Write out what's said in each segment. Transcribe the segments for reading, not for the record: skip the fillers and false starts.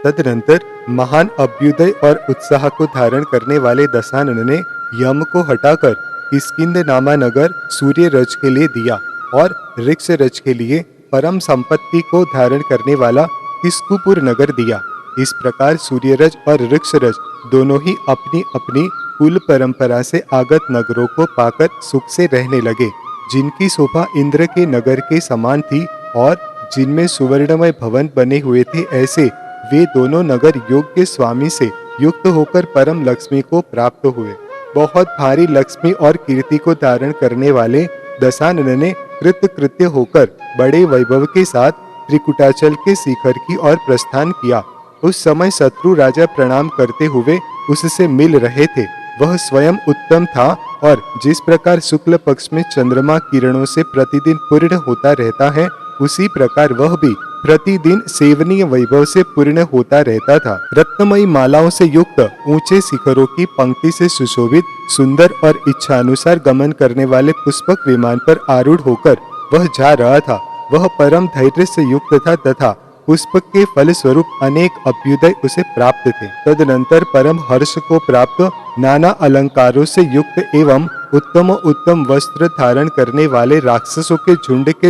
तदनंतर महान अभ्युदय और उत्साह को धारण करने वाले दशानन ने यम को हटाकर किष्किंध नामा नगर सूर्य रज के लिए दिया और ऋक्ष रज के लिए परम संपत्ति को धारण करने वाला किस्कुपुर नगर दिया। इस प्रकार सूर्यरज और ऋक्षरज दोनों ही अपनी अपनी कुल परंपरा से आगत नगरों को पाकर सुख से रहने लगे, जिनकी शोभा इंद्र के नगर के समान थी और जिनमें सुवर्णमय भवन बने हुए थे। ऐसे वे दोनों नगर योग्य स्वामी से युक्त होकर परम लक्ष्मी को प्राप्त हुए। बहुत भारी लक्ष्मी और कीर्ति को धारण करने वाले दशानन ने कृतकृत्य होकर बड़े वैभव के साथ त्रिकुटाचल के शिखर की ओर प्रस्थान किया। उस समय शत्रु राजा प्रणाम करते हुए उससे मिल रहे थे। वह स्वयं उत्तम था और जिस प्रकार शुक्ल पक्ष में चंद्रमा किरणों से प्रतिदिन पूर्ण होता रहता है, उसी प्रकार वह भी प्रतिदिन सेवनीय वैभव से पूर्ण होता रहता था। रत्नमयी मालाओं से युक्त ऊंचे शिखरों की पंक्ति से सुशोभित सुंदर और इच्छानुसार गमन करने वाले पुष्पक विमान पर आरूढ़ होकर वह जा रहा था। वह परम धैर्य से युक्त था तथा पुष्प के फल स्वरूप अनेक अभ्युदय उसे प्राप्त थे। तदनंतर परम हर्ष को प्राप्त नाना अलंकारों से युक्त एवं उत्तम उत्तम वस्त्र धारण करने वाले राक्षसों के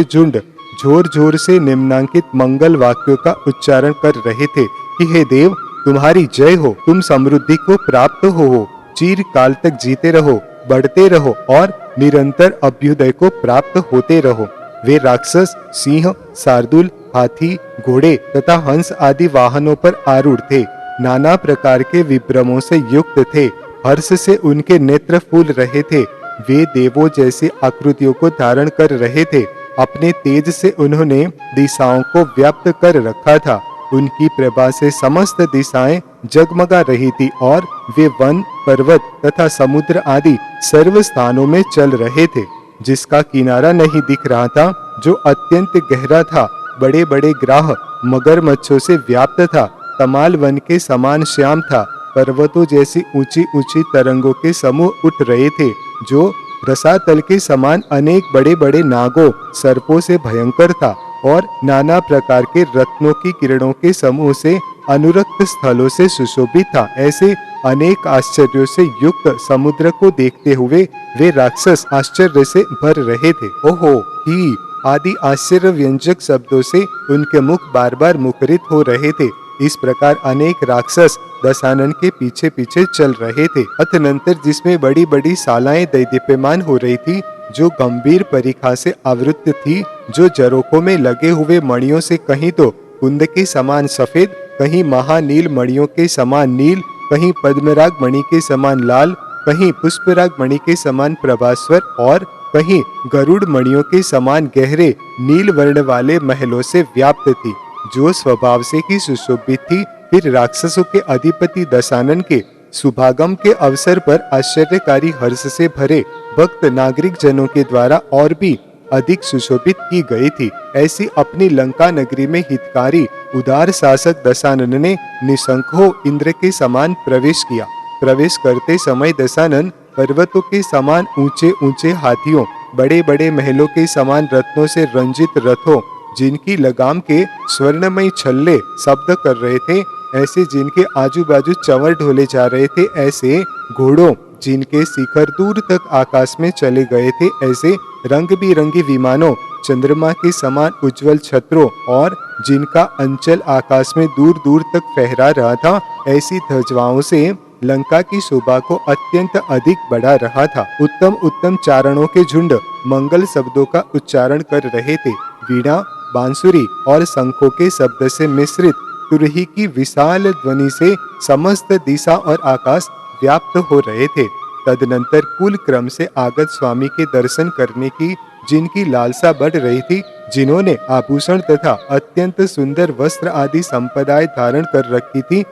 झुंड जोर जोर से निम्नांकित मंगल वाक्यों का उच्चारण कर रहे थे कि हे देव, तुम्हारी जय हो, तुम समृद्धि को प्राप्त हो, चिर काल तक जीते रहो, बढ़ते रहो और निरंतर अभ्युदय को प्राप्त होते रहो। वे राक्षस सिंह, शार्दूल, हाथी, घोड़े तथा हंस आदि वाहनों पर आरूढ़ थे। नाना प्रकार के विभ्रमों से युक्त थे। हर्ष से उनके नेत्र फूल रहे थे। वे देवों जैसी आकृतियों को धारण कर रहे थे। अपने तेज से उन्होंने दिशाओं को व्याप्त कर रखा था। उनकी प्रभा से समस्त दिशाएं जगमगा रही थी और वे वन, पर्वत तथा समुद्र आदि सर्व स्थानों में चल रहे थे। जिसका किनारा नहीं दिख रहा था, जो अत्यंत गहरा था, बड़े बड़े ग्राह मगरमच्छों से व्याप्त था, तमाल वन के समान श्याम था, पर्वतों जैसी ऊंची ऊंची तरंगों के समूह उठ रहे थे, जो रसातल के समान अनेक बड़े बड़े नागों, सर्पों से भयंकर था और नाना प्रकार के रत्नों की किरणों के समूह से अनुरक्त स्थलों से सुशोभित था। ऐसे अनेक आश्चर्यों से युक्त समुद्र को देखते हुए वे राक्षस आश्चर्य से भर रहे थे। ओहो ही आदि आश्चर्य व्यंजक शब्दों से उनके मुख बार बार मुखरित हो रहे थे। इस प्रकार अनेक राक्षस दशानन के पीछे पीछे चल रहे थे। अतनंतर जिसमें बड़ी बड़ी शालाएं दैदीप्यमान हो रही थी, जो गंभीर परिखा से आवृत थी, जो जरोखों में लगे हुए मणियों से कहीं तो कुंद के समान सफेद, कहीं महानील मणियों के समान नील, कहीं पद्मराग मणि के समान लाल, कहीं पुष्पराग मणि के समान प्रभास्वर और कहीं गरुड़ मणियों के समान गहरे नील वर्ण वाले महलों से व्याप्त थी, जो स्वभाव से ही सुशोभित थी। फिर राक्षसों के अधिपति दशानन के शुभागम के अवसर पर आश्चर्यकारी हर्ष से भरे भक्त नागरिक जनों के द्वारा और भी अधिक सुशोभित की गई थी। ऐसी अपनी लंका नगरी में हितकारी उदार शासक दशानन ने निशंको इंद्र के समान प्रवेश किया। प्रवेश करते समय दशानन पर्वतों के समान ऊंचे ऊंचे हाथियों, बड़े बड़े महलों के समान रत्नों से रंजित रथों, जिनकी लगाम के स्वर्णमय छल्ले शब्द कर रहे थे, ऐसे जिनके आजू बाजू चंवर ढोले जा रहे थे, ऐसे घोड़ों जिनके शिखर दूर तक आकाश में चले गए थे, ऐसे रंग बिरंगी विमानों, चंद्रमा के समान उज्जवल छत्रों और जिनका अंचल आकाश में दूर दूर तक फहरा रहा था, ऐसी ध्वजाओं से लंका की शोभा को अत्यंत अधिक बढ़ा रहा था। उत्तम उत्तम चारणों के झुंड मंगल शब्दों का उच्चारण कर रहे थे। वीणा, बांसुरी और शंखों के शब्द से मिश्रित तुरही की विशाल ध्वनि से समस्त दिशा और आकाश व्याप्त हो रहे थे। तदनंतर कुल क्रम से आगत स्वामी के दर्शन करने की जिनकी लालसा बढ़ रही थी, जिन्होंने आभूषण तथा अत्यंत सुंदर वस्त्र आदि संपदाएं धारण कर रखी थी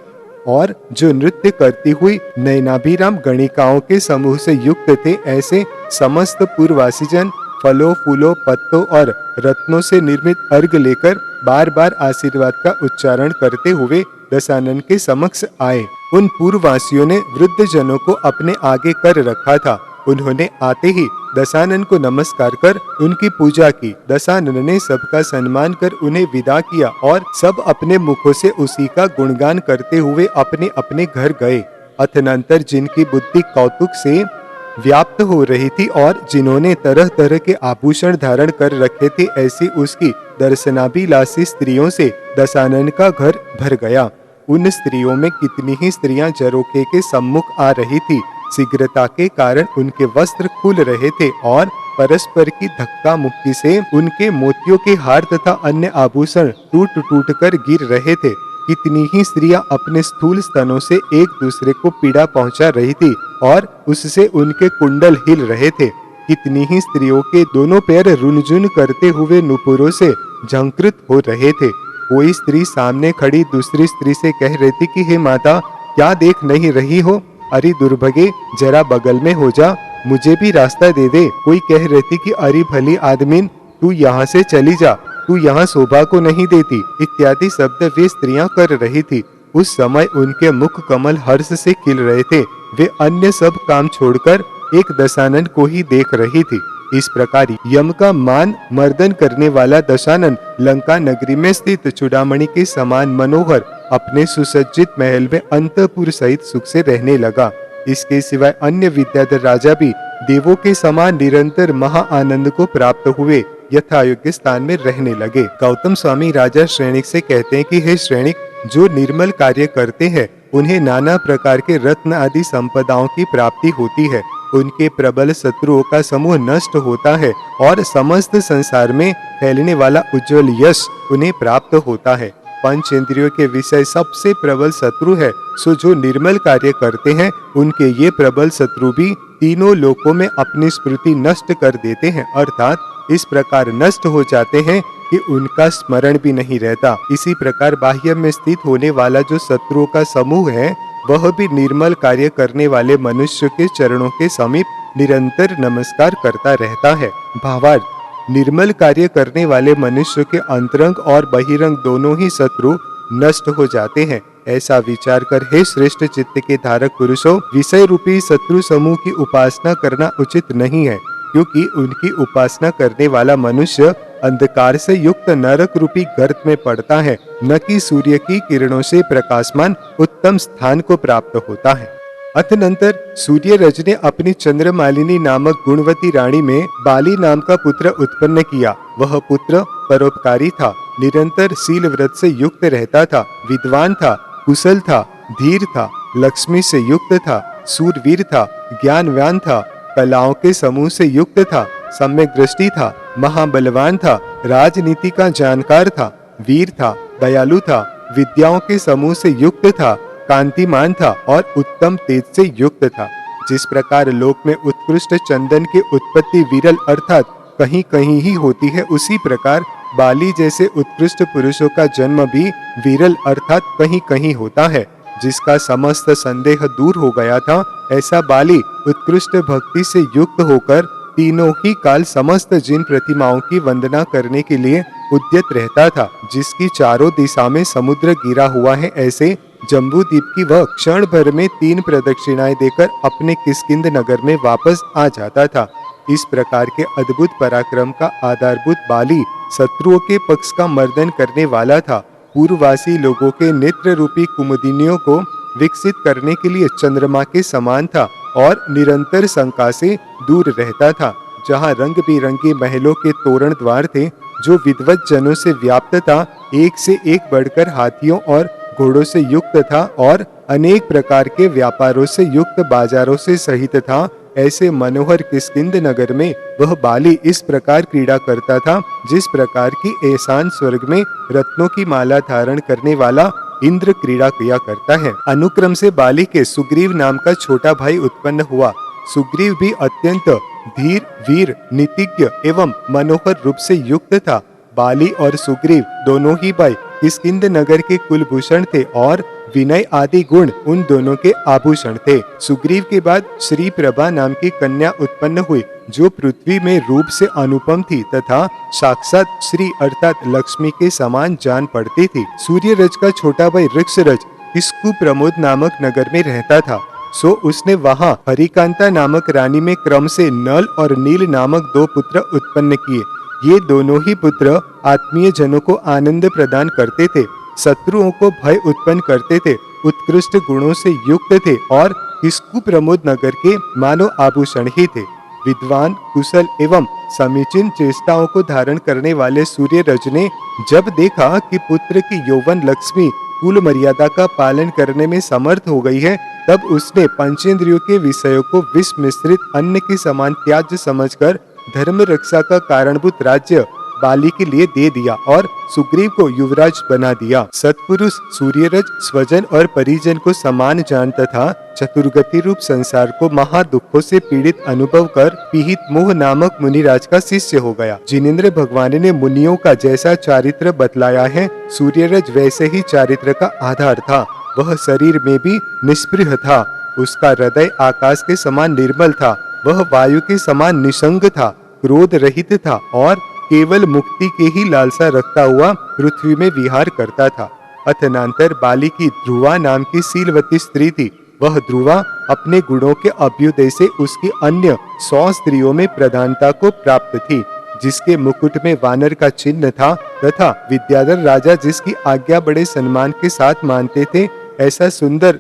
और जो नृत्य करती हुई नयनाभिराम गणिकाओं के समूह से युक्त थे, ऐसे समस्त पूर्ववासी जन फलों, फूलों, पत्तों और रत्नों से निर्मित अर्घ लेकर बार बार आशीर्वाद का उच्चारण करते हुए दशानन के समक्ष आए। उन पूर्ववासियों ने वृद्ध जनों को अपने आगे कर रखा था। उन्होंने आते ही दशानन को नमस्कार कर उनकी पूजा की। दशानन ने सबका सम्मान कर उन्हें विदा किया और सब अपने मुखों से उसी का गुणगान करते हुए अपने अपने घर गए। अतनंतर जिनकी बुद्धि कौतुक से व्याप्त हो रही थी और जिन्होंने तरह तरह के आभूषण धारण कर रखे थे, ऐसी उसकी दर्शनाभिलाषी स्त्रियों से दशानन का घर भर गया। उन स्त्रियों में कितनी ही स्त्रियां झरोखे के सम्मुख आ रही थी। शीघ्रता के कारण उनके वस्त्र खुल रहे थे और परस्पर की धक्का मुक्की से उनके मोतियों के हार तथा अन्य आभूषण टूट टूट कर गिर रहे थे। कितनी ही स्त्रियां अपने स्थूल स्तनों से एक दूसरे को पीड़ा पहुंचा रही थी और उससे उनके कुंडल हिल रहे थे। कितनी ही स्त्रियों के दोनों पैर रुनझुन करते हुए नुपुरों से झंकृत हो रहे थे। कोई स्त्री सामने खड़ी दूसरी स्त्री से कह रही थी कि हे माता, क्या देख नहीं रही हो? अरे दुर्भगे, जरा बगल में हो जा, मुझे भी रास्ता दे दे। कोई कह रही थी कि अरे भली आदमीन, तू यहाँ से चली जा, तू यहाँ शोभा को नहीं देती, इत्यादि शब्द वे स्त्रियां कर रही थी। उस समय उनके मुख कमल हर्ष से खिल रहे थे। वे अन्य सब काम छोड़कर एक दशानन को ही देख रही थी। इस प्रकार यम का मान मर्दन करने वाला दशानन लंका नगरी में स्थित चूड़ामणि के समान मनोहर अपने सुसज्जित महल में अंतपुर सहित सुख से रहने लगा। इसके सिवाय अन्य विद्याधर राजा भी देवों के समान निरंतर महा आनंद को प्राप्त हुए यथा योग्य स्थान में रहने लगे। गौतम स्वामी राजा श्रेणिक से कहते हैं कि हे श्रेणिक, जो निर्मल कार्य करते हैं उन्हें नाना प्रकार के रत्न आदि संपदाओं की प्राप्ति होती है। उनके प्रबल शत्रुओं का समूह नष्ट होता है और समस्त संसार में फैलने वाला उज्जवल यश उन्हें प्राप्त होता है। पंच इंद्रियों के विषय सबसे प्रबल शत्रु है, सो जो निर्मल कार्य करते हैं उनके ये प्रबल शत्रु भी तीनों लोकों में अपनी स्मृति नष्ट कर देते हैं, अर्थात इस प्रकार नष्ट हो जाते हैं कि उनका स्मरण भी नहीं रहता। इसी प्रकार बाह्य में स्थित होने वाला जो शत्रुओं का समूह है, वह भी निर्मल कार्य करने वाले मनुष्य के चरणों के समीप निरंतर नमस्कार करता रहता है। भावार्थ, निर्मल कार्य करने वाले मनुष्य के अंतरंग और बहिरंग दोनों ही शत्रु नष्ट हो जाते हैं। ऐसा विचार कर हे श्रेष्ठ चित्त के धारक पुरुषों, विषय रूपी शत्रु समूह की उपासना करना उचित नहीं है, क्योंकि उनकी उपासना करने वाला मनुष्य अंधकार से युक्त नरक रूपी गर्त में पड़ता है, न कि सूर्य की किरणों से प्रकाशमान उत्तम स्थान को प्राप्त होता है। अतनंतर सूर्य रज ने अपनी चंद्रमालिनी नामक गुणवती रानी में बाली नाम का पुत्र उत्पन्न किया। वह पुत्र परोपकारी था, निरंतर शील व्रत से युक्त रहता था, विद्वान था, कुशल था, धीर था, लक्ष्मी से युक्त था, सूरवीर था, ज्ञानवान था, कलाओं के समूह से युक्त था, सम्यक दृष्टि था, महाबलवान था, राजनीति का जानकार था, वीर था, दयालु था, विद्याओं के समूह से युक्त था, कांतिमान था और उत्तम तेज से युक्त था। जिस प्रकार लोक में उत्कृष्ट चंदन की उत्पत्ति विरल अर्थात कहीं कहीं ही होती है, उसी प्रकार बाली जैसे उत्कृष्ट पुरुषों का जन्म भी विरल अर्थात कहीं कहीं होता है। जिसका समस्त संदेह दूर हो गया था, ऐसा बाली उत्कृष्ट भक्ति से युक्त होकर तीनों ही काल समस्त जिन प्रतिमाओं की वंदना करने के लिए उद्यत रहता था। जिसकी चारों दिशा में समुद्र गिरा हुआ है, ऐसे जम्बू द्वीप की वह क्षण भर में 3 प्रदक्षिणाएं देकर अपने किष्किंध नगर में वापस आ जाता था। इस प्रकार के अद्भुत पराक्रम का आधारभूत बाली शत्रुओं के पक्ष का मर्दन करने वाला था। पूर्ववासी लोगों के नेत्र रूपी कुमुदिनियों को विकसित करने के लिए चंद्रमा के समान था और निरंतर शंका से दूर रहता था। जहाँ रंग बिरंगे महलों के तोरण द्वार थे, जो विद्वत जनों से व्याप्त था, एक से एक बढ़कर हाथियों और घोड़ों से युक्त था और अनेक प्रकार के व्यापारों से युक्त बाजारों से सहित था, ऐसे मनोहर किष्किंध नगर में वह बाली इस प्रकार क्रीड़ा करता था, जिस प्रकार की ऐसान स्वर्ग में रत्नों की माला धारण करने वाला इंद्र क्रीड़ा किया करता है। अनुक्रम से बाली के सुग्रीव नाम का छोटा भाई उत्पन्न हुआ। सुग्रीव भी अत्यंत धीर, वीर, नीतिज्ञ एवं मनोहर रूप से युक्त था। बाली और सुग्रीव दोनों ही भाई किष्किंध नगर के कुलभूषण थे और विनय आदि गुण उन दोनों के आभूषण थे। सुग्रीव के बाद श्री प्रभा नाम की कन्या उत्पन्न हुई, जो पृथ्वी में रूप से अनुपम थी तथा साक्षात श्री अर्थात लक्ष्मी के समान जान पड़ती थी। सूर्य रज का छोटा भाई ऋक्षरज किस्कु प्रमोद नामक नगर में रहता था। सो उसने वहां हरिकांता नामक रानी में क्रम से नल और नील नामक 2 पुत्र उत्पन्न किए। ये दोनों ही पुत्र आत्मीय जनों को आनंद प्रदान करते थे, शत्रुओं को भय उत्पन्न करते थे, उत्कृष्ट गुणों से युक्त थे और किस्कू प्रमोद नगर के मानो आभूषण ही थे। विद्वान, कुशल एवं समीचीन चेष्टाओं को धारण करने वाले सूर्यरज ने जब देखा कि पुत्र की यौवन लक्ष्मी कुल मर्यादा का पालन करने में समर्थ हो गई है, तब उसने पंचेंद्रियों के विषयों को विष मिश्रित अन्न के समान त्याज्य समझकर धर्म रक्षा का कारणभूत राज्य बाली के लिए दे दिया और सुग्रीव को युवराज बना दिया। सत्पुरुष सूर्यरज स्वजन और परिजन को समान जानता था, चतुर्गति रूप संसार को महा दुखों से पीड़ित अनुभव कर पीहित मोह नामक मुनिराज का शिष्य हो गया। जिनेंद्र भगवान ने मुनियों का जैसा चारित्र बतलाया है, सूर्यरज वैसे ही चारित्र का आधार था। वह शरीर में भी निष्पृह था, उसका हृदय आकाश के समान निर्मल था, वह वायु के समान निसंग था, क्रोध रहित था और केवल मुक्ति के ही लालसा रखता हुआ पृथ्वी में विहार करता था। अथनांतर बाली की ध्रुवा नाम की शीलवती स्त्री थी। वह ध्रुवा अपने गुणों के अभ्युदय से उसकी अन्य 100 स्त्रियों में प्रधानता को प्राप्त थी, जिसके मुकुट में वानर का चिन्ह था तथा विद्याधर राजा जिसकी आज्ञा बड़े सम्मान के साथ मानते थे, ऐसा सुंदर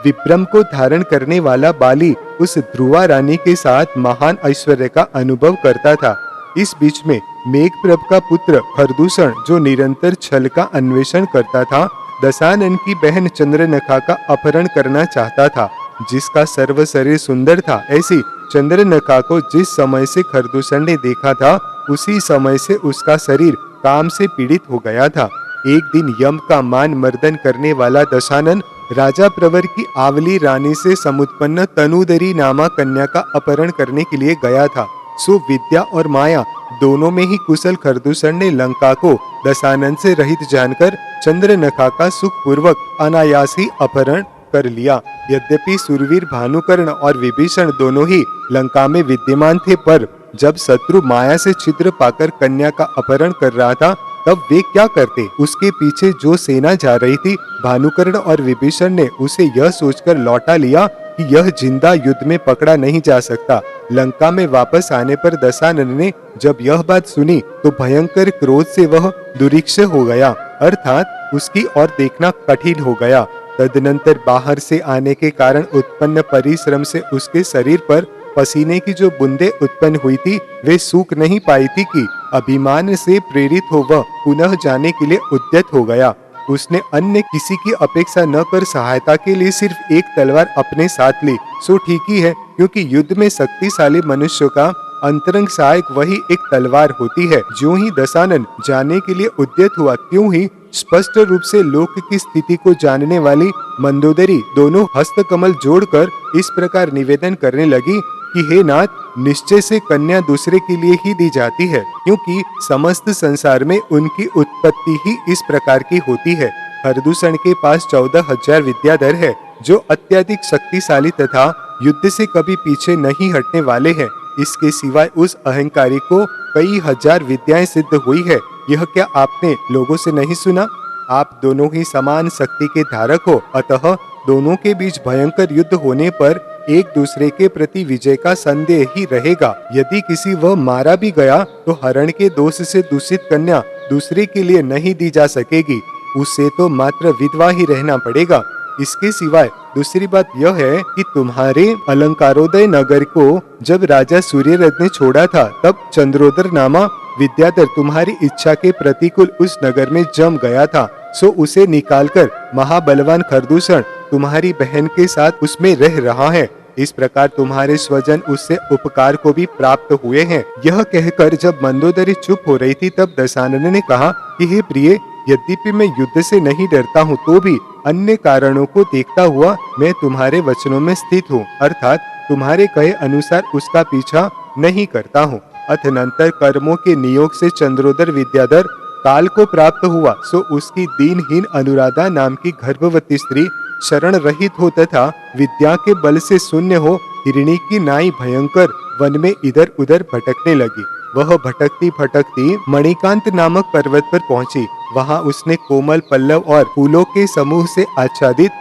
विक्रम को धारण करने वाला बाली उस ध्रुवा रानी के साथ महान ऐश्वर्य का अनुभव करता था। इस बीच में मेघप्रभ का पुत्र खरदूषण, जो निरंतर छल का अन्वेषण करता था, दशानन की बहन चंद्रनखा का अपहरण करना चाहता था, जिसका सर्व शरीर सुंदर था। ऐसी चंद्रनखा को जिस समय से खरदूषण ने देखा था, उसी समय से उसका शरीर काम से पीड़ित हो गया था। एक दिन यम का मान मर्दन करने वाला दशानन राजा प्रवर की आवली रानी से समुत्पन्न तनुदरी नामा कन्या का अपहरण करने के लिए गया था। सो विद्या और माया दोनों में ही कुशल खरदूषण ने लंका को दशानन से रहित जानकर चंद्रनखा का सुखपूर्वक अनायास ही अपहरण कर लिया। यद्यपि सूरवीर भानुकर्ण और विभीषण दोनों ही लंका में विद्यमान थे, पर जब शत्रु माया से छिद्र पाकर कन्या का अपहरण कर रहा था, तब वे क्या करते? उसके पीछे जो सेना जा रही थी, भानुकर्ण और विभीषण ने उसे यह सोचकर लौटा लिया कि यह जिंदा युद्ध में पकड़ा नहीं जा सकता। लंका में वापस आने पर दशानन ने जब यह बात सुनी तो भयंकर क्रोध से वह दुरीक्ष हो गया, अर्थात उसकी ओर देखना कठिन हो गया। तदनंतर बाहर से आने के कारण उत्पन्न परिश्रम से उसके शरीर पर पसीने की जो बूंदें उत्पन्न हुई थी, वे सूख नहीं पाई थी कि अभिमान से प्रेरित हो वह पुनः जाने के लिए उद्यत हो गया। उसने अन्य किसी की अपेक्षा न कर सहायता के लिए सिर्फ एक तलवार अपने साथ ली। सो ठीक ही है, क्योंकि युद्ध में शक्तिशाली मनुष्य का अंतरंग सहायक वही एक तलवार होती है। जो ही दशानन जाने के लिए उद्यत हुआ, त्यों ही स्पष्ट रूप से लोक की स्थिति को जानने वाली मंदोदरी दोनों हस्तकमल जोड़कर इस प्रकार निवेदन करने लगी कि हे नाथ, निश्चय से कन्या दूसरे के लिए ही दी जाती है, क्योंकि समस्त संसार में उनकी उत्पत्ति ही इस प्रकार की होती है। खरदूषण के पास 14,000 विद्याधर है, जो अत्यधिक शक्तिशाली तथा युद्ध से कभी पीछे नहीं हटने वाले हैं। इसके सिवाय उस अहंकारी को कई हजार विद्याएं सिद्ध हुई है। यह क्या आपने लोगों से नहीं सुना? आप दोनों ही समान शक्ति के धारक हो, अतः दोनों के बीच भयंकर युद्ध होने पर एक दूसरे के प्रति विजय का संदेह ही रहेगा। यदि किसी वह मारा भी गया तो हरण के दोष से दूषित कन्या दूसरे के लिए नहीं दी जा सकेगी, उससे तो मात्र विधवा ही रहना पड़ेगा। इसके सिवाय दूसरी बात यह है कि तुम्हारे अलंकारोदय नगर को जब राजा सूर्यरथ ने छोड़ा था, तब चंद्रोदर नामा विद्याधर तुम्हारी इच्छा के प्रतिकूल उस नगर में जम गया था। सो उसे निकालकर महाबलवान खरदूषण तुम्हारी बहन के साथ उसमें रह रहा है। इस प्रकार तुम्हारे स्वजन उससे उपकार को भी प्राप्त हुए हैं। यह कहकर जब मंदोदरी चुप हो रही थी, तब दशानन ने कहा कि हे प्रिय, यद्यपि मैं युद्ध से नहीं डरता हूँ, तो भी अन्य कारणों को देखता हुआ मैं तुम्हारे वचनों में स्थित हूँ, अर्थात तुम्हारे कहे अनुसार उसका पीछा नहीं करता हूँ। अथनंतर कर्मों के नियोग से चंद्रोदर विद्याधर काल को प्राप्त हुआ। सो उसकी दीनहीन अनुराधा नाम की गर्भवती स्त्री शरण रहित हो तथा विद्या के बल से शून्य हो हिरणी की नाई भयंकर वन में इधर उधर भटकने लगी। वह भटकती भटकती मणिकांत नामक पर्वत पर पहुंची। वहां उसने कोमल पल्लव और फूलों के समूह से आच्छादित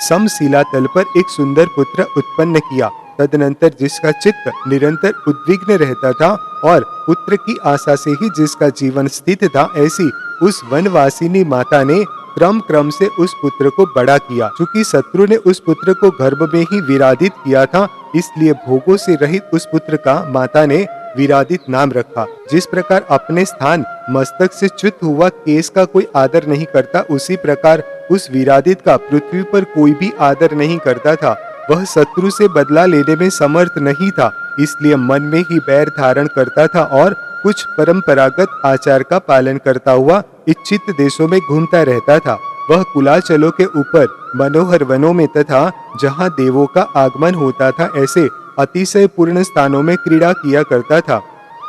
समशिला तल पर एक सुंदर पुत्र उत्पन्न किया। तदनंतर जिसका चित्त निरंतर उद्विग्न रहता था और पुत्र की आशा से ही जिसका जीवन स्थित था, ऐसी उस वनवासिनी माता ने क्रम क्रम से उस पुत्र को बड़ा किया। चूंकि शत्रु ने उस पुत्र को गर्भ में ही विराधित किया था, इसलिए भोगों से रहित उस पुत्र का माता ने विरादित नाम रखा। जिस प्रकार अपने स्थान मस्तक से च्युत हुआ केस का कोई आदर नहीं करता, उसी प्रकार उस विरादित का पृथ्वी पर कोई भी आदर नहीं करता था। वह शत्रु से बदला लेने में समर्थ नहीं था, इसलिए मन में ही बैर धारण करता था और कुछ परंपरागत आचार का पालन करता हुआ इच्छित देशों में घूमता रहता था। वह कुलाचलों के ऊपर मनोहर वनों में तथा जहाँ देवों का आगमन होता था, ऐसे अतिशय पूर्ण स्थानों में क्रीड़ा किया करता था।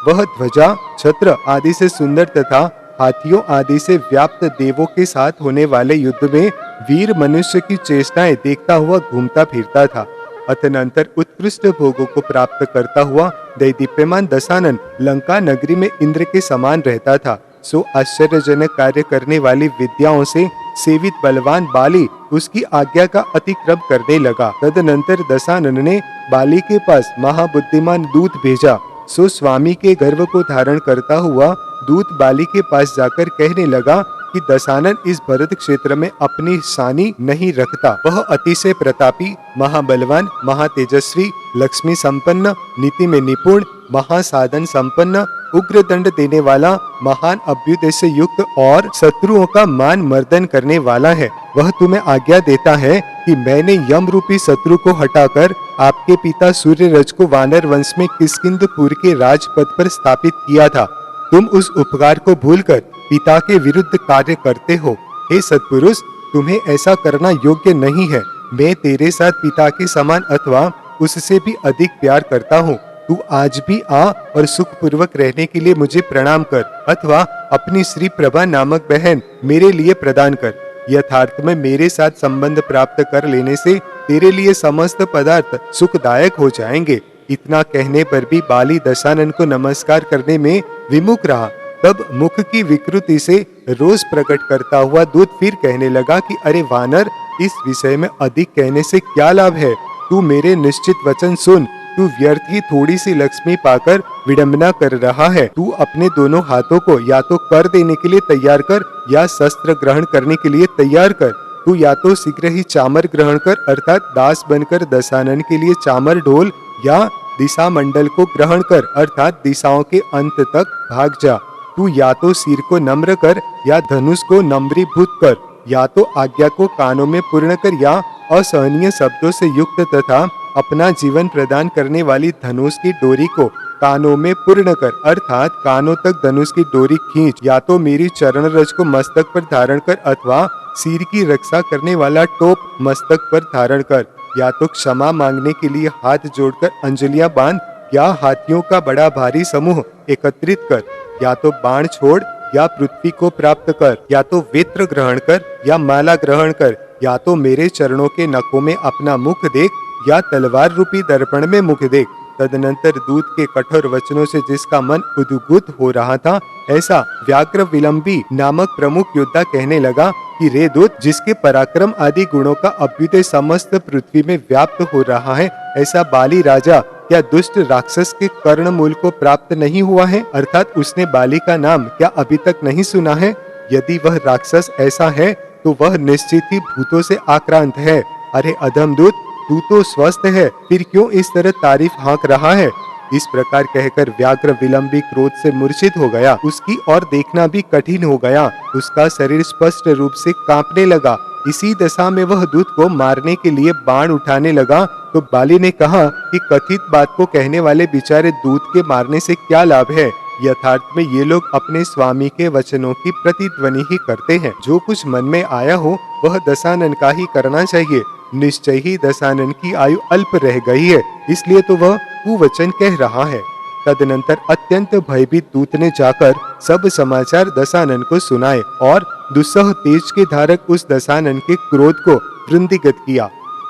वह ध्वजा, छत्र आदि से सुंदर तथा हाथियों आदि से व्याप्त देवों के साथ होने वाले युद्ध में वीर मनुष्य की चेष्टाएं देखता हुआ घूमता फिरता था। अतनंतर उत्कृष्ट भोगों को प्राप्त करता हुआ दैदीप्यमान दशानन लंका नगरी में इंद्र के समान रहता था। सो आश्चर्यजनक कार्य करने वाली विद्याओं से सेवित बलवान बाली उसकी आज्ञा का अतिक्रम करने लगा। तदनंतर दशानन ने बाली के पास महाबुद्धिमान दूत भेजा। सो स्वामी के गर्व को धारण करता हुआ दूत बाली के पास जाकर कहने लगा कि दशानन इस भरत क्षेत्र में अपनी शानी नहीं रखता। वह अतिशय प्रतापी, महाबलवान, महातेजस्वी, लक्ष्मी संपन्न, नीति में निपुण, महासाधन संपन्न, उग्र दंड देने वाला, महान अभ्युदय से युक्त और शत्रुओं का मान मर्दन करने वाला है। वह तुम्हें आज्ञा देता है कि मैंने यम रूपी शत्रु को हटाकर आपके पिता सूर्यरज को वानर वंश में किष्किंधपुर के राजपद पर स्थापित किया था। तुम उस उपकार को भूलकर पिता के विरुद्ध कार्य करते हो। हे सत्पुरुष, तुम्हें ऐसा करना योग्य नहीं है। मैं तेरे साथ पिता के समान अथवा उससे भी अधिक प्यार करता हूँ। तू आज भी आ और सुखपूर्वक रहने के लिए मुझे प्रणाम कर अथवा अपनी श्री प्रभा नामक बहन मेरे लिए प्रदान कर। यथार्थ में मेरे साथ संबंध प्राप्त कर लेने से तेरे लिए समस्त पदार्थ सुखदायक हो जाएंगे। इतना कहने पर भी बाली दशानन को नमस्कार करने में विमुख रहा। तब मुख की विकृति से रोष प्रकट करता हुआ दूत फिर कहने लगा कि अरे वानर, इस विषय में अधिक कहने से क्या लाभ है। तू मेरे निश्चित वचन सुन। तू व्यर्थ ही थोड़ी सी लक्ष्मी पाकर विडंबना कर रहा है। तू अपने दोनों हाथों को या तो कर देने के लिए तैयार कर या शस्त्र ग्रहण करने के लिए तैयार कर। तू या तो शीघ्र ही चामर ग्रहण कर अर्थात दास बनकर दशानन के लिए चामर ढोल, या दिशा मंडल को ग्रहण कर अर्थात दिशाओं के अंत तक भाग जा। तू या तो सिर को नम्र कर या धनुष को नम्रीभूत कर, या तो आज्ञा को कानों में पूर्ण कर या असहनीय शब्दों से युक्त तथा अपना जीवन प्रदान करने वाली धनुष की डोरी को कानों में पूर्ण कर अर्थात कानों तक धनुष की डोरी खींच। या तो मेरी चरण रज को मस्तक पर धारण कर अथवा सिर की रक्षा करने वाला टोप मस्तक पर धारण कर। या तो क्षमा मांगने के लिए हाथ जोड़कर अंजलियां बांध, या हाथियों का बड़ा भारी समूह एकत्रित कर। या तो बाण छोड़ या पृथ्वी को प्राप्त कर, या तो वेत्र ग्रहण कर या माला ग्रहण कर, या तो मेरे चरणों के नखों में अपना मुख देख या तलवार रूपी दर्पण में मुख देख। तदनंतर दूत के कठोर वचनों से जिसका मन उद्भुत हो रहा था, ऐसा व्याघ्र विलंबी नामक प्रमुख योद्धा कहने लगा कि रे दूत, जिसके पराक्रम आदि गुणों का अभ्युदय समस्त पृथ्वी में व्याप्त हो रहा है, ऐसा बाली राजा क्या दुष्ट राक्षस के कर्ण मूल को प्राप्त नहीं हुआ है, अर्थात उसने बाली का नाम क्या अभी तक नहीं सुना है। यदि वह राक्षस ऐसा है तो वह निश्चित ही भूतों से आक्रांत है। अरे अधमदूत, तू तो स्वस्थ है, फिर क्यों इस तरह तारीफ हाँक रहा है। इस प्रकार कहकर व्याघ्र विलंबी क्रोध से मूर्छित हो गया। उसकी और देखना भी कठिन हो गया। उसका शरीर स्पष्ट रूप से कांपने लगा। इसी दशा में वह दूत को मारने के लिए बाण उठाने लगा तो बाली ने कहा कि कथित बात को कहने वाले बेचारे दूत के मारने से क्या लाभ है। यथार्थ में ये लोग अपने स्वामी के वचनों की प्रतिध्वनि ही करते हैं। जो कुछ मन में आया हो वह दशानन का ही करना चाहिए। निश्चय ही दशानन की आयु अल्प रह गई है, इसलिए तो वह कुवचन कह रहा है। तदनंतर अत्यंत भयभीत दूत ने जाकर सब समाचार दशानन को सुनाए और दुस्सह तेज के धारक उस दशानन के क्रोध को वृंदिगत किया।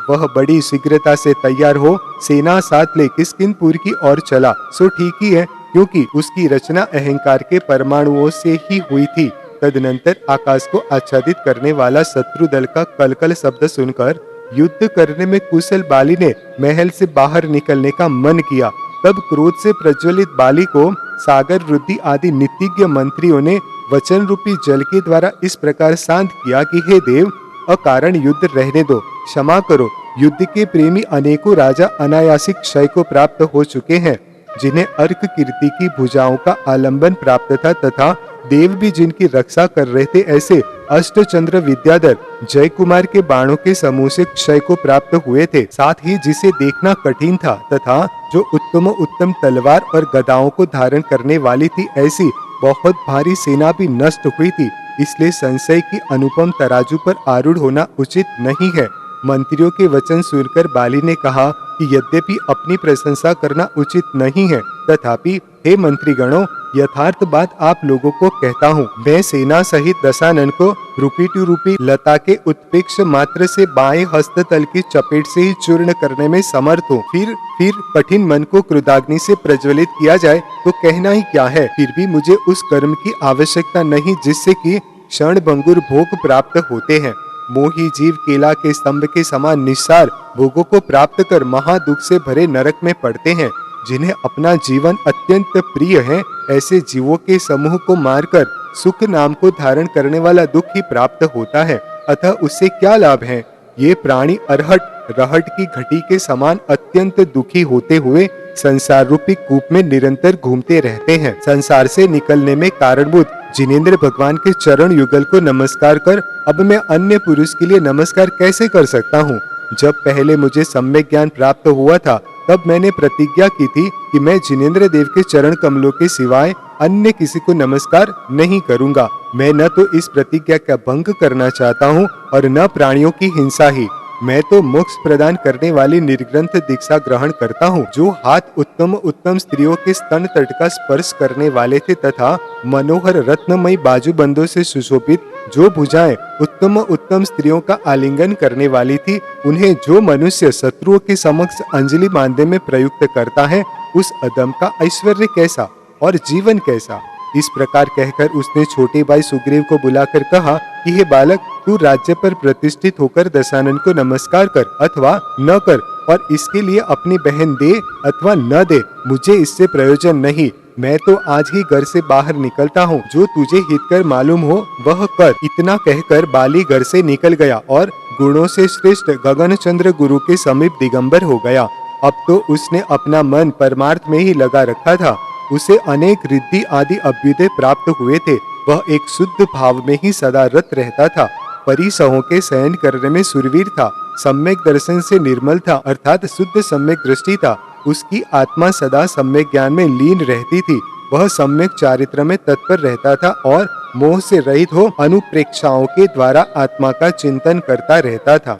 वह बड़ी शीघ्रता से तैयार हो सेना साथ ले किष्किंधपुर की ओर चला। सो ठीक ही है, क्योंकि उसकी रचना अहंकार के परमाणुओं से ही हुई थी। तदनंतर आकाश को आच्छादित करने वाला शत्रु दल का कलकल शब्द सुनकर युद्ध करने में कुशल बाली ने महल से बाहर निकलने का मन किया। तब क्रोध से प्रज्वलित बाली को सागर, रुद्धि आदि नीतिज्ञ मंत्रियों ने वचन रूपी जल के द्वारा इस प्रकार शांत किया कि हे देव, अकारण युद्ध रहने दो, क्षमा करो। युद्ध के प्रेमी अनेकों राजा अनायासी क्षय को प्राप्त हो चुके हैं, जिन्हें अर्क कीर्ति की भुजाओं का आलंबन प्राप्त था, तथा देव भी जिनकी रक्षा कर रहे थे, ऐसे अष्टचंद्र विद्याधर जय कुमार के बाणों के समूह से क्षय को प्राप्त हुए थे। साथ ही जिसे देखना कठिन था तथा जो उत्तम उत्तम तलवार और गदाओं को धारण करने वाली थी, ऐसी बहुत भारी सेना भी नष्ट हुई थी। इसलिए संशय की अनुपम तराजू पर आरूढ़ होना उचित नहीं है। मंत्रियों के वचन सुनकर बाली ने कहा कि यद्यपि अपनी प्रशंसा करना उचित नहीं है, तथापि हे मंत्रीगणों, यथार्थ बात आप लोगों को कहता हूँ। मैं सेना सहित दशानन को रूपी टू रूपी लता के उत्प्रेक्ष मात्र से बाएं हस्ततल की चपेट से ही चूर्ण करने में समर्थ हूँ। फिर कठिन मन को क्रोधाग्नि से प्रज्वलित किया जाए तो कहना ही क्या है। फिर भी मुझे उस कर्म की आवश्यकता नहीं जिससे कि क्षण भंगुर भोग प्राप्त होते हैं। मोही जीव केला के स्तंभ के समान निस्सार भोगों को प्राप्त कर महादुख से भरे नरक में पड़ते हैं। जिन्हें अपना जीवन अत्यंत प्रिय है, ऐसे जीवों के समूह को मारकर सुख नाम को धारण करने वाला दुख ही प्राप्त होता है। अतः उससे क्या लाभ है। ये प्राणी अरहट रहट की घटी के समान अत्यंत दुखी होते हुए संसार रूपी कूप में निरंतर घूमते रहते हैं। संसार से निकलने में कारणभूत जिनेंद्र भगवान के चरण युगल को नमस्कार कर अब मैं अन्य पुरुष के लिए नमस्कार कैसे कर सकता हूँ। जब पहले मुझे सम्यक ज्ञान प्राप्त हुआ था, तब मैंने प्रतिज्ञा की थी कि मैं जिनेंद्र देव के चरण कमलों के सिवाय अन्य किसी को नमस्कार नहीं करूंगा। मैं न तो इस प्रतिज्ञा का भंग करना चाहता हूँ और न प्राणियों की हिंसा ही। मैं तो मोक्ष प्रदान करने वाली निर्ग्रंथ दीक्षा ग्रहण करता हूँ। जो हाथ उत्तम उत्तम स्त्रियों के स्तन तट का स्पर्श करने वाले थे तथा मनोहर रत्नमयी बाजूबंदों से सुशोभित जो भुजाएं उत्तम उत्तम स्त्रियों का आलिंगन करने वाली थी, उन्हें जो मनुष्य शत्रुओं के समक्ष अंजलि बांधने में प्रयुक्त करता है, उस अदम का ऐश्वर्य कैसा और जीवन कैसा। इस प्रकार कहकर उसने छोटे भाई सुग्रीव को बुलाकर कहा कि हे बालक, तू राज्य पर प्रतिष्ठित होकर दशानन को नमस्कार कर अथवा न कर, और इसके लिए अपनी बहन दे अथवा न दे, मुझे इससे प्रयोजन नहीं। मैं तो आज ही घर से बाहर निकलता हूँ। जो तुझे हितकर मालूम हो वह कर। इतना कहकर बाली घर से निकल गया और गुणों से श्रेष्ठ गगनचंद्र गुरु के समीप दिगंबर हो गया। अब तो उसने अपना मन परमार्थ में ही लगा रखा था। उसे अनेक रिद्धि आदि अभ्युदय प्राप्त हुए थे। वह एक शुद्ध भाव में ही सदा रत रहता था। परिसहों के शयन करने में सुरवीर था। सम्यक दर्शन से निर्मल था, अर्थात शुद्ध सम्यक दृष्टि था। उसकी आत्मा सदा सम्यक ज्ञान में लीन रहती थी। वह सम्यक चारित्र में तत्पर रहता था और मोह से रहित हो अनुप्रेक्षाओं के द्वारा आत्मा का चिंतन करता रहता था।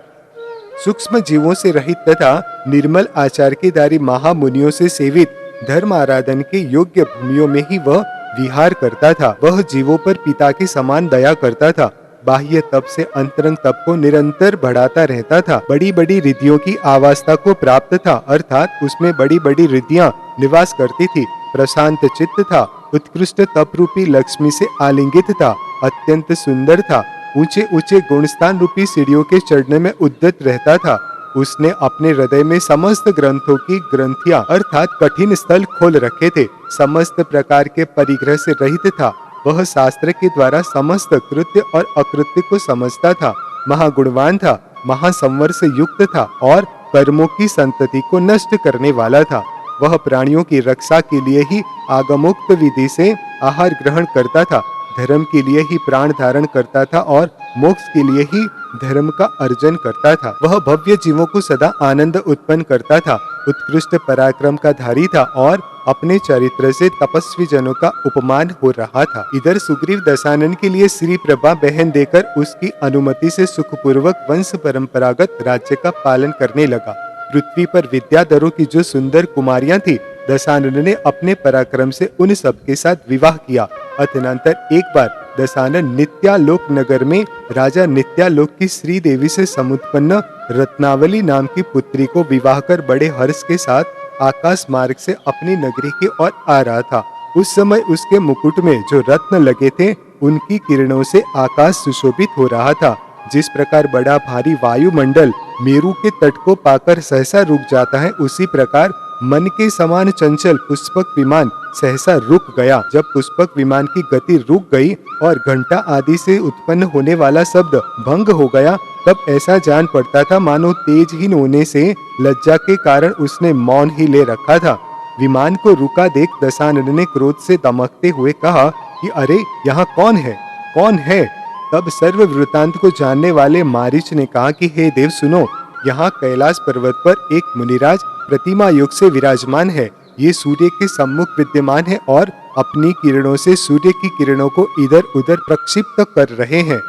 सूक्ष्म जीवों से रहित तथा निर्मल आचार के धारी महामुनियों से सेवित धर्म आराधन के योग्य भूमियों में ही वह विहार करता था। वह जीवों पर पिता के समान दया करता था। बाह्य तप से अंतरंग तप को निरंतर बढ़ाता रहता था। बड़ी बड़ी रिद्धियों की अवस्था को प्राप्त था, अर्थात उसमें बड़ी बड़ी रिद्धियां निवास करती थी। प्रशांत चित्त था। उत्कृष्ट तप रूपी लक्ष्मी से आलिंगित था। अत्यंत सुंदर था। ऊंचे ऊंचे गुणस्थान रूपी सीढ़ियों के चढ़ने में उद्यत रहता था। उसने अपने हृदय में समस्त ग्रंथों की ग्रंथियां अर्थात कठिन स्थल खोल रखे थे। समस्त प्रकार के परिग्रह से रहित था। वह शास्त्र के द्वारा समस्त कृत्य और अकृत्य को समझता था। महागुणवान था। महासंवर से युक्त था और कर्मों की संतति को नष्ट करने वाला था। वह प्राणियों की रक्षा के लिए ही आगमोक्त विधि से आहार ग्रहण करता था। धर्म के लिए ही प्राण धारण करता था और मोक्ष के लिए ही धर्म का अर्जन करता था। वह भव्य जीवों को सदा आनंद उत्पन्न करता था। उत्कृष्ट पराक्रम का धारी था और अपने चरित्र से तपस्वी जनों का उपमान हो रहा था। इधर सुग्रीव दशानन के लिए श्री प्रभा बहन देकर उसकी अनुमति से सुखपूर्वक वंश परंपरागत राज्य का पालन करने लगा। पृथ्वी पर विद्याधरों की जो सुंदर कुमारियां थी, दशानन ने अपने पराक्रम से उन सब के साथ विवाह किया। अतनांतर एक बार दशानन नित्यालोक नगर में राजा नित्यालोक की श्री देवी से समुत्पन्न रत्नावली नाम की पुत्री को विवाह कर बड़े हर्ष के साथ आकाश मार्ग से अपनी नगरी की ओर आ रहा था। उस समय उसके मुकुट में जो रत्न लगे थे, उनकी किरणों से आकाश सुशोभित हो रहा था। जिस प्रकार बड़ा भारी वायुमंडल मेरू के तट को पाकर सहसा रुक जाता है, उसी प्रकार मन के समान चंचल पुष्पक विमान सहसा रुक गया। जब पुष्पक विमान की गति रुक गई और घंटा आदि से उत्पन्न होने वाला शब्द भंग हो गया, तब ऐसा जान पड़ता था मानो तेजहीन होने से लज्जा के कारण उसने मौन ही ले रखा था। विमान को रुका देख दशानन ने क्रोध से दमकते हुए कहा कि अरे यहाँ कौन है, कौन है? तब सर्व वृतांत को जानने वाले मारीच ने कहा कि हे देव सुनो, यहाँ कैलाश पर्वत पर एक मुनिराज प्रतिमा योग से विराजमान है। ये सूर्य के सम्मुख विद्यमान है और अपनी किरणों से सूर्य की किरणों को इधर उधर प्रक्षिप्त कर रहे हैं।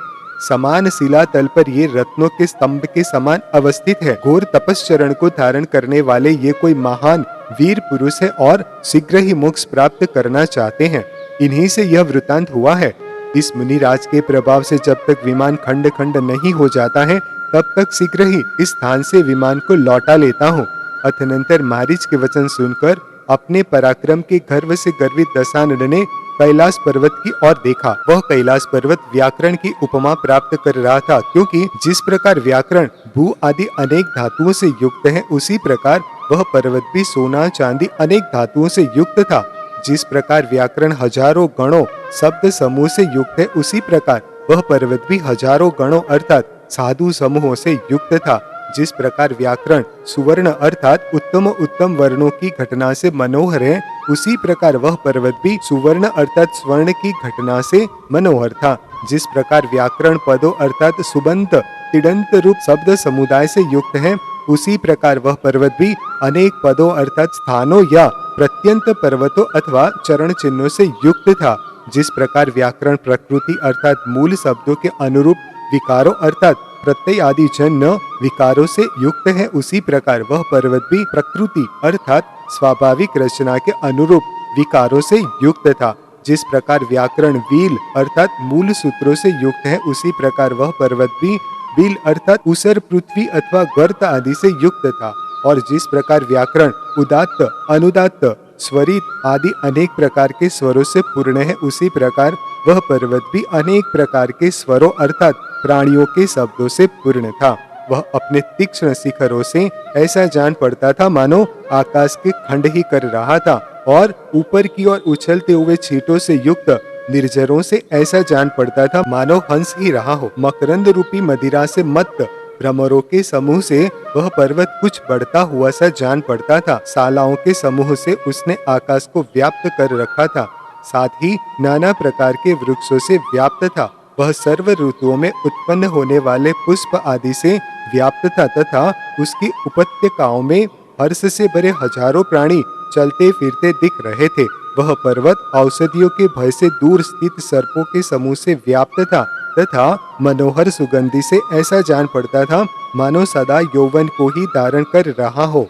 समान शिला तल पर ये रत्नों के स्तंभ के समान अवस्थित है। घोर तपस्चरण को धारण करने वाले ये कोई महान वीर पुरुष है और शीघ्र ही मोक्ष प्राप्त करना चाहते हैं। इन्हीं से यह वृतांत हुआ है। इस मुनिराज के प्रभाव से जब तक विमान खंड खंड नहीं हो जाता है, तब तक शीघ्र ही इस स्थान से विमान को लौटा लेता हूँ। अथनंतर मारीच के वचन सुनकर अपने पराक्रम के गर्व से गर्वित दशानन ने कैलाश पर्वत की ओर देखा। वह कैलाश पर्वत व्याकरण की उपमा प्राप्त कर रहा था, क्योंकि जिस प्रकार व्याकरण भू आदि अनेक धातुओं से युक्त है, उसी प्रकार वह पर्वत भी सोना चांदी अनेक धातुओं से युक्त था। जिस प्रकार व्याकरण हजारों गणों शब्द समूह से युक्त है, उसी प्रकार वह पर्वत भी हजारों गणों अर्थात साधु समूहों से युक्त था। जिस प्रकार व्याकरण सुवर्ण अर्थात उत्तम उत्तम वर्णों की घटना से मनोहर है, उसी प्रकार वह पर्वत भी सुवर्ण अर्थात स्वर्ण की घटना से मनोहर था। जिस प्रकार व्याकरण पदों अर्थात सुबंत तिडंत रूप शब्द समुदाय से युक्त है, उसी प्रकार वह पर्वत भी अनेक पदों अर्थात स्थानों या प्रत्यंत पर्वतों अथवा चरण चिन्हों से युक्त था। जिस प्रकार व्याकरण प्रकृति अर्थात मूल शब्दों के अनुरूप विकारों अर्थात प्रत्यय आदि जन्य विकारों से युक्त है, उसी प्रकार वह पर्वत भी प्रकृति अर्थात स्वाभाविक रचना के अनुरूप विकारों से युक्त था। जिस प्रकार व्याकरण वील अर्थात मूल सूत्रों से युक्त है, उसी प्रकार वह पर्वत भी बिल अर्थात उसर पृथ्वी अथवा गर्त आदि से युक्त था। और जिस प्रकार व्याकरण उदात्त अनुदात्त स्वरित आदि अनेक प्रकार के स्वरों से पूर्ण है, उसी प्रकार वह पर्वत भी अनेक प्रकार के स्वरों अर्थात प्राणियों के शब्दों से पूर्ण था। वह अपने तीक्ष्ण शिखरों से ऐसा जान पड़ता था मानो आकाश के खंड ही कर रहा था, और ऊपर की ओर उछलते हुए छींटों से युक्त निर्जरों से ऐसा जान पड़ता था मानो हंस ही रहा हो। मकरंद रूपी मदिरा से मत्त भ्रमरों के समूह से वह पर्वत कुछ बढ़ता हुआ सा जान पड़ता था। सालाओं के समूह से उसने आकाश को व्याप्त कर रखा था, साथ ही नाना प्रकार के वृक्षों से व्याप्त था। वह सर्व ऋतुओं में उत्पन्न होने वाले पुष्प आदि से व्याप्त था तथा उसकी उपत्यकाओं में हर्ष से भरे हजारों प्राणी चलते फिरते दिख रहे थे। वह पर्वत औषधियों के भय से दूर स्थित सर्पों के समूह से व्याप्त था तथा मनोहर सुगंधि से ऐसा जान पड़ता था मानो सदा यौवन को ही धारण कर रहा हो।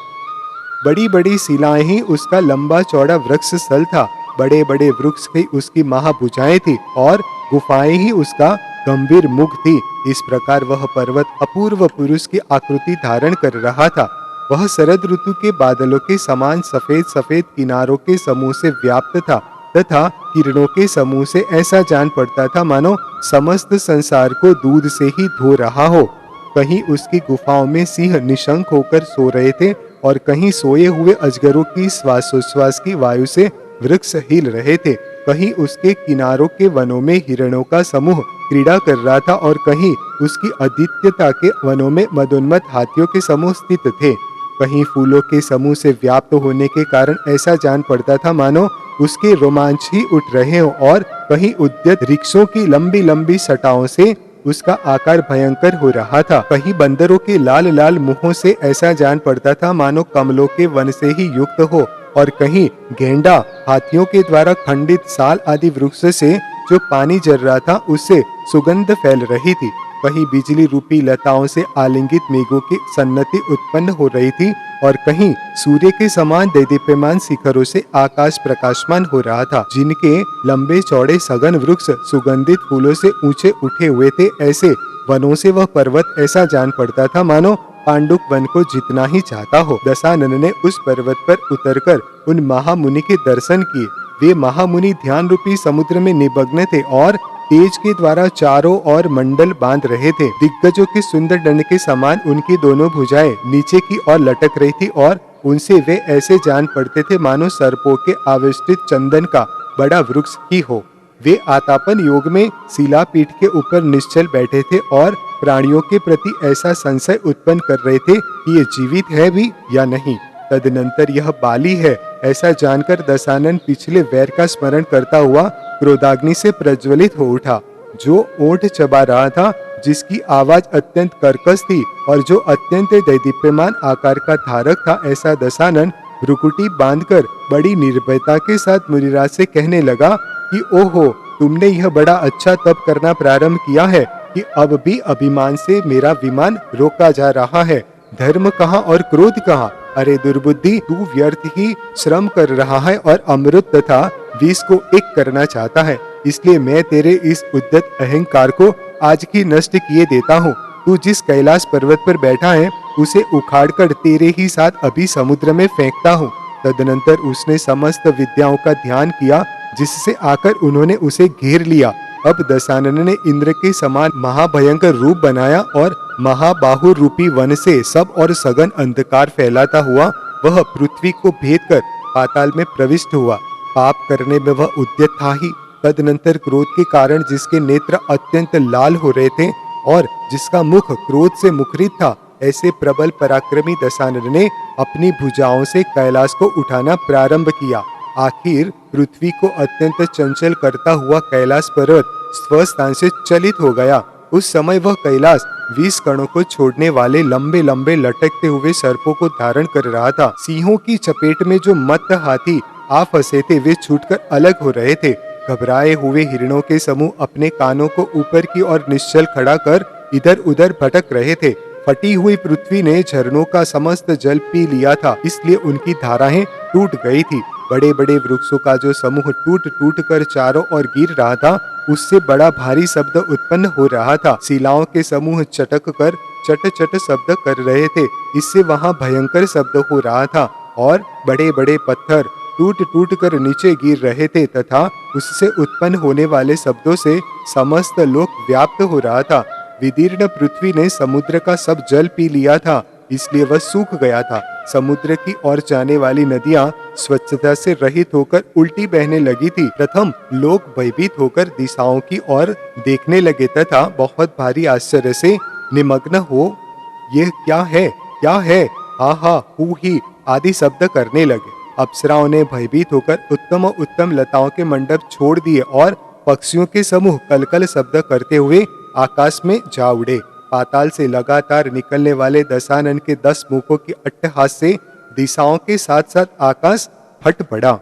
बड़ी बड़ी शिलाएं ही उसका लंबा चौड़ा वृक्ष स्थल था। बड़े बड़े वृक्ष ही उसकी महाभुजाएं थी और गुफाएं ही उसका गंभीर मुख थी। इस प्रकार वह पर्वत अपूर्व पुरुष की आकृति धारण कर रहा था। वह शरद ऋतु के बादलों के समान सफेद सफेद किनारों के समूह से व्याप्त था तथा किरणों के समूह से ऐसा जान पड़ता था मानो समस्त संसार को दूध से ही धो रहा हो। कहीं उसकी गुफाओं में सिंह निशंक होकर सो रहे थे और कहीं सोए हुए अजगरों की श्वासोश्वास की वायु से वृक्ष हिल रहे थे। कहीं उसके किनारों के वनों में हिरणों का समूह क्रीड़ा कर रहा था और कहीं उसकी अद्वितीयता के वनों में मदोन्मत्त हाथियों के समूह स्थित थे। कहीं फूलों के समूह से व्याप्त होने के कारण ऐसा जान पड़ता था मानो उसके रोमांच ही उठ रहे हो और कहीं उद्यत वृक्षों की लंबी लंबी सटाओं से उसका आकार भयंकर हो रहा था। कहीं बंदरों के लाल लाल मुंहों से ऐसा जान पड़ता था मानो कमलों के वन से ही युक्त हो और कहीं गेंडा हाथियों के द्वारा खंडित साल आदि वृक्ष से जो पानी जर रहा था उससे सुगंध फैल रही थी। कहीं बिजली रूपी लताओं से आलिंगित मेघों की सन्नति उत्पन्न हो रही थी और कहीं सूर्य के समान दैदीप्यमान शिखरों से आकाश प्रकाशमान हो रहा था, जिनके लंबे चौड़े सघन वृक्ष सुगंधित फूलों से ऊंचे उठे हुए थे। ऐसे वनों से वह पर्वत ऐसा जान पड़ता था मानो पांडुक वन को जितना ही चाहता हो। दशानन ने उस पर्वत पर उतरकर उन महामुनि के दर्शन किए। वे महामुनि ध्यान रूपी समुद्र में निमग्न थे और तेज के द्वारा चारों ओर मंडल बांध रहे थे। दिग्गजों के सुंदर दंड के समान उनकी दोनों भुजाएं नीचे की ओर लटक रही थी और उनसे वे ऐसे जान पड़ते थे मानो सर्पों के आविष्टित चंदन का बड़ा वृक्ष ही हो। वे आतापन योग में शिलापीठ के ऊपर निश्चल बैठे थे और प्राणियों के प्रति ऐसा संशय उत्पन्न कर रहे थे कि ये जीवित है भी या नहीं। तदनंतर यह बाली है ऐसा जानकर दशानन पिछले वैर का स्मरण करता हुआ क्रोधाग्नि से प्रज्वलित हो उठा। जो ओंठ चबा रहा था, जिसकी आवाज अत्यंत कर्कश थी और जो अत्यंत दैदीप्यमान आकार का धारक था, ऐसा दशानन भ्रुकुटी बांधकर बड़ी निर्भयता के साथ मुनिराज से कहने लगा कि ओहो, तुमने यह बड़ा अच्छा तप करना प्रारंभ किया है कि अब भी अभिमान से मेरा विमान रोका जा रहा है। धर्म कहाँ और क्रोध कहाँ? अरे दुर्बुद्धि, तू व्यर्थ ही श्रम कर रहा है और अमृत तथा विष को एक करना चाहता है। इसलिए मैं तेरे इस उद्यत अहंकार को आज ही नष्ट किए देता हूँ। तू जिस कैलाश पर्वत पर बैठा है, उसे उखाड़कर तेरे ही साथ अभी समुद्र में फेंकता हूँ। तदनंतर उसने समस्त विद्याओं का ध्यान किया, जिससे आकर उन्होंने उसे घेर लिया। अब दशानन ने इंद्र के समान महाभयंकर रूप बनाया और महाबाहु रूपी वन से सब और सघन अंधकार फैलाता हुआ वह पृथ्वी को भेद कर पाताल में प्रविष्ट हुआ। पाप करने में वह उद्यत था ही। तदनंतर क्रोध के कारण जिसके नेत्र अत्यंत लाल हो रहे थे और जिसका मुख क्रोध से मुखरित था, ऐसे प्रबल पराक्रमी दशानन ने अपनी भुजाओं से कैलाश को उठाना प्रारंभ किया। आखिर पृथ्वी को अत्यंत चंचल करता हुआ कैलाश पर्वत स्वस्थान से चलित हो गया। उस समय वह कैलाश 20 कणों को छोड़ने वाले लंबे लंबे लटकते हुए सर्पों को धारण कर रहा था। सिंहों की चपेट में जो मत्त हाथी आ फंसे थे, वे छूटकर अलग हो रहे थे। घबराए हुए हिरणों के समूह अपने कानों को ऊपर की ओर निश्चल खड़ा कर इधर उधर भटक रहे थे। फटी हुई पृथ्वी ने झरनों का समस्त जल पी लिया था, इसलिए उनकी धाराएं टूट गई थी। बड़े बड़े वृक्षों का जो समूह टूट टूट कर चारों ओर गिर रहा था, उससे बड़ा भारी शब्द उत्पन्न हो रहा था। शिलाओं के समूह चटक कर चट चट शब्द कर रहे थे, इससे वहां भयंकर शब्द हो रहा था। और बड़े बड़े पत्थर टूट टूट कर नीचे गिर रहे थे तथा उससे उत्पन्न होने वाले शब्दों से समस्त लोक व्याप्त हो रहा था। विदीर्ण पृथ्वी ने समुद्र का सब जल पी लिया था, इसलिए वह सूख गया था। समुद्र की ओर जाने वाली नदियां स्वच्छता से रहित होकर उल्टी बहने लगी थी। प्रथम लोग भयभीत होकर दिशाओं की ओर देखने लगे तथा बहुत भारी आश्चर्य से निमग्न हो यह क्या है, क्या है, हा हा हू ही आदि शब्द करने लगे। अप्सराओं ने भयभीत होकर उत्तम उत्तम लताओं के मंडप छोड़ दिए और पक्षियों के समूह कलकल शब्द करते हुए आकाश में जा उड़े। पाताल से लगातार निकलने वाले दशानन के 10 मुखों की अट्टहास से दिशाओं के साथ साथ आकाश फट पड़ा।